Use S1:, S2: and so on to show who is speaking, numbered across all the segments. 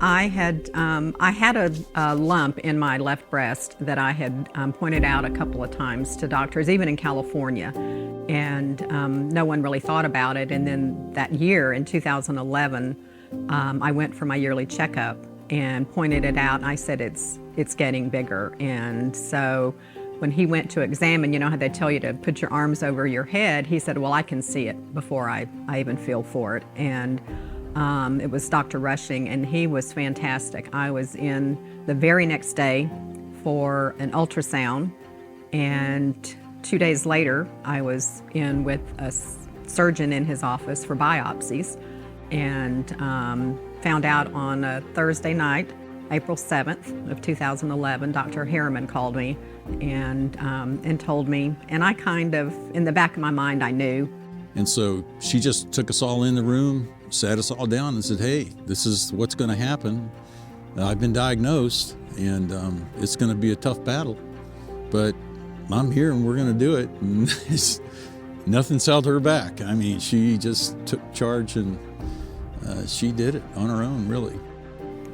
S1: I had a lump in my left breast that I had pointed out a couple of times to doctors, even in California, and no one really thought about it. And then that year, in 2011, I went for my yearly checkup and pointed it out. And I said, it's getting bigger. And so when he went to examine, you know how they tell you to put your arms over your head, he said, well, I can see it before I even feel for it. And it was Dr. Rushing, and he was fantastic. I was in the very next day for an ultrasound, and 2 days later, I was in with a surgeon in his office for biopsies, and found out on a Thursday night, April 7th of 2011, Dr. Harriman called me and told me, and I kind of, in the back of my mind, I knew.
S2: And so she just took us all in the room, sat us all down and said, hey, this is what's going to happen. I've been diagnosed, and it's going to be a tough battle, but I'm here and we're going to do it. And nothing's held her back. I mean, she just took charge, and she did it on her own, really.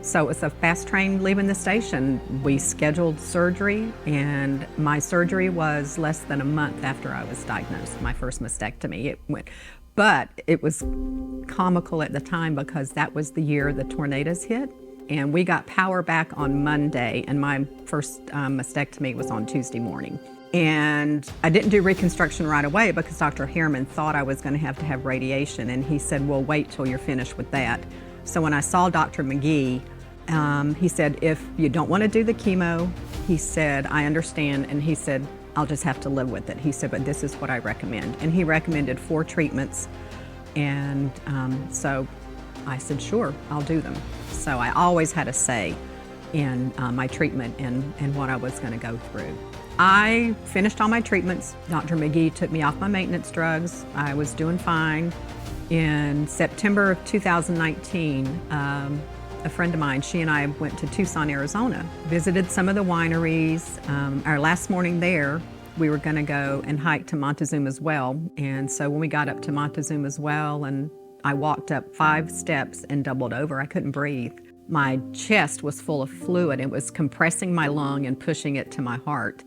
S1: So it was a fast train leaving the station. We scheduled surgery, and my surgery was less than a month after I was diagnosed, my first mastectomy. But it was comical at the time because that was the year the tornadoes hit, and we got power back on Monday, and my first mastectomy was on Tuesday morning. And I didn't do reconstruction right away because Dr. Harriman thought I was going to have radiation, and he said, well, wait till you're finished with that. So when I saw Dr. McGee, he said, if you don't want to do the chemo, he said, I understand, and he said, I'll just have to live with it. He said, but this is what I recommend. And he recommended 4 treatments, and so I said, sure, I'll do them. So I always had a say in my treatment and what I was going to go through. I finished all my treatments. Dr. McGee took me off my maintenance drugs. I was doing fine. In September of 2019, a friend of mine, she and I went to Tucson, Arizona, visited some of the wineries. Our last morning there, we were going to go and hike to Montezuma's Well. And so when we got up to Montezuma's Well, and I walked up 5 steps and doubled over, I couldn't breathe. My chest was full of fluid. It was compressing my lung and pushing it to my heart.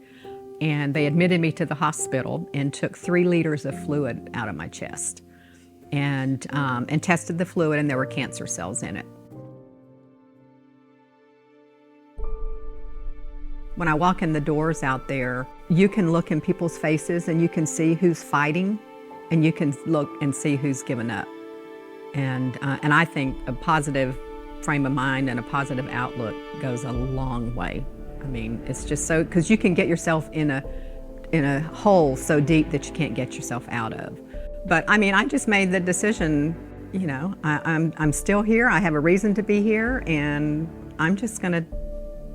S1: And they admitted me to the hospital and took 3 liters of fluid out of my chest and tested the fluid, and there were cancer cells in it. When I walk in the doors out there, you can look in people's faces and you can see who's fighting, and you can look and see who's given up. And I think a positive frame of mind and a positive outlook goes a long way. I mean, it's just so, because you can get yourself in a hole so deep that you can't get yourself out of. But I mean, I just made the decision, you know, I'm still here, I have a reason to be here, and I'm just gonna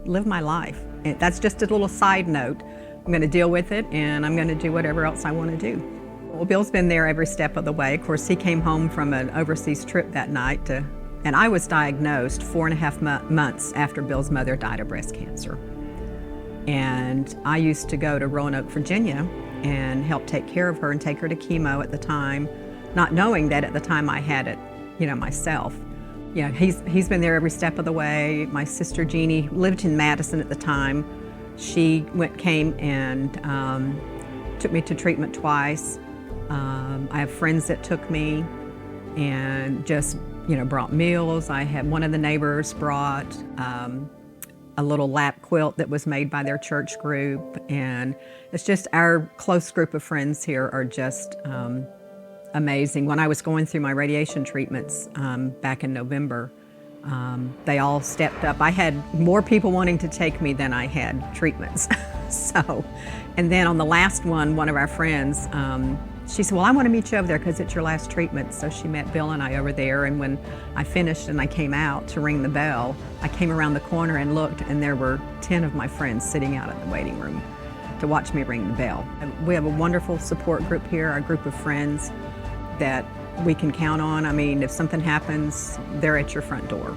S1: live my life. And that's just a little side note. I'm gonna deal with it, and I'm gonna do whatever else I wanna do. Well, Bill's been there every step of the way. Of course, he came home from an overseas trip that night, and I was diagnosed 4.5 months after Bill's mother died of breast cancer. And I used to go to Roanoke, Virginia, and help take care of her and take her to chemo at the time, not knowing that at the time I had it, you know, myself. You know, he's been there every step of the way. My sister Jeannie lived in Madison at the time. She came and took me to treatment twice. I have friends that took me and just, you know, brought meals. I had one of the neighbors brought a little lap quilt that was made by their church group, and it's just, our close group of friends here are just amazing. When I was going through my radiation treatments back in November, they all stepped up. I had more people wanting to take me than I had treatments. So, and then on the last one of our friends, she said, well, I want to meet you over there because it's your last treatment. So she met Bill and I over there, and when I finished and I came out to ring the bell, I came around the corner and looked, and there were 10 of my friends sitting out in the waiting room to watch me ring the bell. We have a wonderful support group here, a group of friends that we can count on. I mean, if something happens, they're at your front door.